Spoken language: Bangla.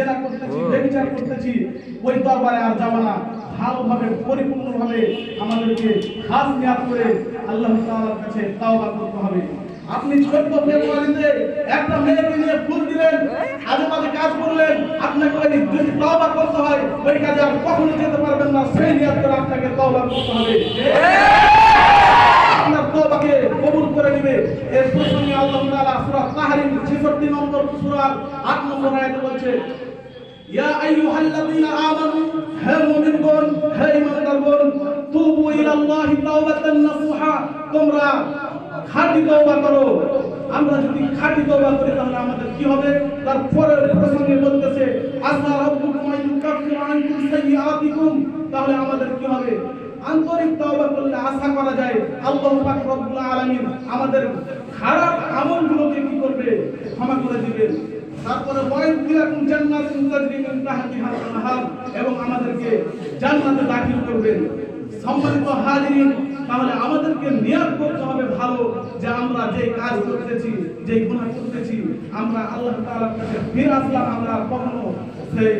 জেনা করতেছি, ব্যভিচার করতেছি, ওই দরবারে আর যাব না। ভালোভাবে পরিপূর্ণভাবে আমাদেরকে খাস নিয়াত করে আল্লাহ তাআলার কাছে তাওবা করতে হবে। আপনি 14 ফেব্রুয়ারিতে একটা মেয়েকে নিয়ে ফুল দিলেন, আজে বাজে কাজ করলেন, আপনাকে ওই যদি তাওবা করতে হয় ওই কাজে আর কখনো যেতে পারবেন না। সেই নিয়াত করে আপনাকে তাওবা করতে হবে, আপনার তাওবাকে কবুল করে দিবে। এর প্রসঙ্গে আল্লাহ তাআলা সূরা তাহরিম 66 নম্বর সূরার 8 নম্বর আয়াতে বলছে, ইয়া আইয়ুহাল্লাযীনা আমানু, হে মুমিনগণ, হে ঈমানদারগণ, তুবু ইলাল্লাহি তাওবাতান নাসুহা, তোমরা খাঁটি তওবা করো। আমরা যদি খাঁটি তওবা করি তাহলে আমাদের কি হবে? তার পরের প্রসঙ্গে বলতেছে, আসা রাব্বুকুম আন ইউকাফিরা আনকুম সাইয়্যাতিকুম, তাহলে আমাদের কি হবে? আন্তরিক তওবা করলে আশা করা যায় আল্লাহ পাক রব্বুল আলামিন আমাদের খারাপ আমলগুলোকে কি করবে? ক্ষমা করে দিবেন। তারপরে ওয়াইদুলাকুম জান্নাতুন তাজরি মিন তাহতিহাল আনহার, এবং আমাদেরকে জান্নাতে দাখিল করবেন। সম্মানিত হাজিরিন, তাহলে আমাদেরকে নিয়ত করতে হবে ভালো, যে আমরা যে কাজ করতেছি, যে গুনাহ করতেছি, আমরা আল্লাহ তাআলার কাছে ফিরে আসলাম, আমরা কখনো সেই